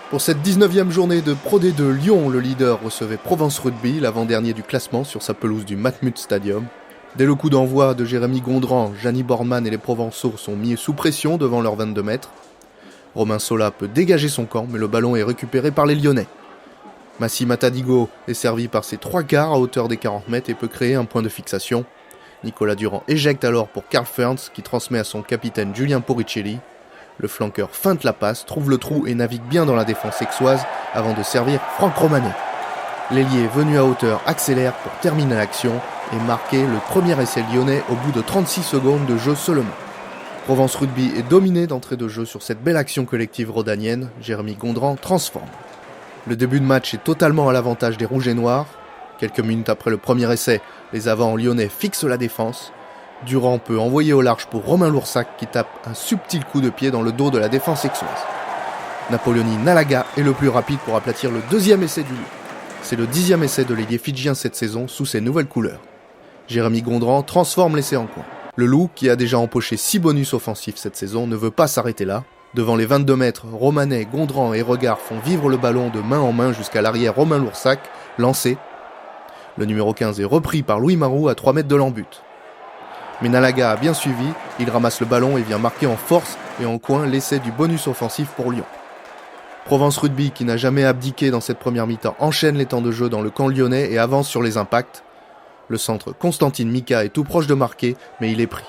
Pour cette 19e journée de Pro D2, Lyon, le leader, recevait Provence Rugby, l'avant-dernier du classement, sur sa pelouse du Matmut Stadium. Dès le coup d'envoi de Jérémy Gondran, Gianni Bornemann et les Provençaux sont mis sous pression devant leurs 22 mètres. Romain Sola peut dégager son camp, mais le ballon est récupéré par les Lyonnais. Massi Matadigo est servi par ses 3 quarts à hauteur des 40 mètres et peut créer un point de fixation. Nicolas Durand éjecte alors pour Karl Fearns, qui transmet à son capitaine Julien Poricelli. Le flanqueur feinte la passe, trouve le trou et navigue bien dans la défense aixoise avant de servir Franck Romanet. L'ailier venu à hauteur accélère pour terminer l'action et marquer le premier essai lyonnais au bout de 36 secondes de jeu seulement. Provence Rugby est dominé d'entrée de jeu sur cette belle action collective rhodanienne. Jérémy Gondran transforme. Le début de match est totalement à l'avantage des Rouges et Noirs. Quelques minutes après le premier essai, les avants lyonnais fixent la défense. Durand peut envoyer au large pour Romain Loursac qui tape un subtil coup de pied dans le dos de la défense aixoise. Napoleoni Nalaga est le plus rapide pour aplatir le deuxième essai du Loup. C'est le 10e essai de l'ailier fidjien cette saison sous ses nouvelles couleurs. Jérémy Gondran transforme l'essai en coin. Le Loup, qui a déjà empoché 6 bonus offensifs cette saison, ne veut pas s'arrêter là. Devant les 22 mètres, Romanet, Gondran et Regard font vivre le ballon de main en main jusqu'à l'arrière Romain Loursac, lancé. Le numéro 15 est repris par Louis Marou à 3 mètres de l'embut. Mais Nalaga a bien suivi, il ramasse le ballon et vient marquer en force et en coin l'essai du bonus offensif pour Lyon. Provence Rugby, qui n'a jamais abdiqué dans cette première mi-temps, enchaîne les temps de jeu dans le camp lyonnais et avance sur les impacts. Le centre Constantine Mika est tout proche de marquer, mais il est pris.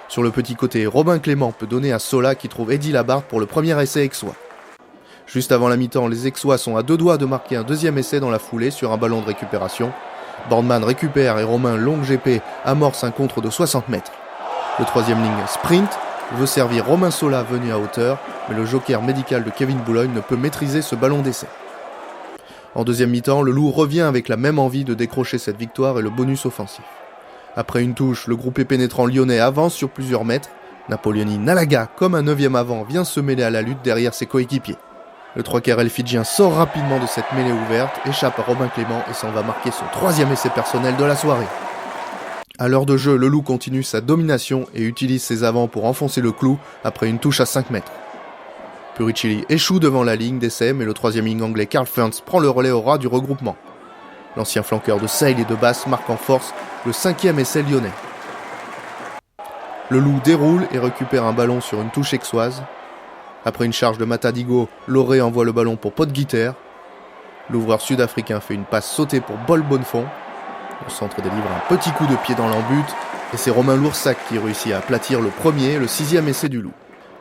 Sur le petit côté, Robin Clément peut donner à Sola qui trouve Eddy Labarthe pour le premier essai aixois. Juste avant la mi-temps, les Aixois sont à 2 doigts de marquer un deuxième essai dans la foulée sur un ballon de récupération. Bornemann récupère et Romain Long GP amorce un contre de 60 mètres. Le troisième ligne sprint veut servir Romain Sola venu à hauteur, mais le joker médical de Kevin Boulogne ne peut maîtriser ce ballon d'essai. En deuxième mi-temps, le Loup revient avec la même envie de décrocher cette victoire et le bonus offensif. Après une touche, le groupé pénétrant lyonnais avance sur plusieurs mètres. Napoleoni Nalaga, comme un 9e avant, vient se mêler à la lutte derrière ses coéquipiers. Le 3 quarts fidjien sort rapidement de cette mêlée ouverte, échappe à Robin Clément et s'en va marquer son 3e essai personnel de la soirée. À l'heure de jeu, le Loup continue sa domination et utilise ses avants pour enfoncer le clou après une touche à 5 mètres. Puricelli échoue devant la ligne d'essai, mais le 3e ligne anglais Karl Fearns prend le relais au ras du regroupement. L'ancien flanqueur de Sale et de Basse marque en force le 5e essai lyonnais. Le Loup déroule et récupère un ballon sur une touche aixoise. Après une charge de Matadigo, Loré envoie le ballon pour Podguiter. L'ouvreur sud-africain fait une passe sautée pour Bol Bonnefond. Le centre délivre un petit coup de pied dans l'embut et c'est Romain Loursac qui réussit à aplatir le 6e essai du Loup.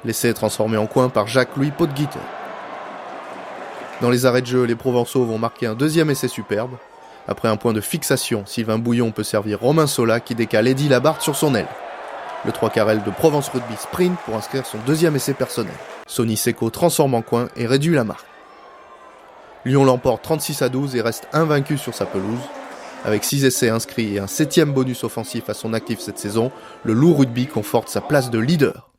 L'essai est transformé en coin par Jacques-Louis Podguiter. Dans les arrêts de jeu, les Provençaux vont marquer un 2e essai superbe. Après un point de fixation, Sylvain Bouillon peut servir Romain Sola qui décale Eddy Labarthe sur son aile. Le 3 quarts de Provence Rugby sprint pour inscrire son 2e essai personnel. Sonny Seko transforme en coin et réduit la marque. Lyon l'emporte 36-12 et reste invaincu sur sa pelouse. Avec 6 essais inscrits et un 7e bonus offensif à son actif cette saison, le Loup Rugby conforte sa place de leader.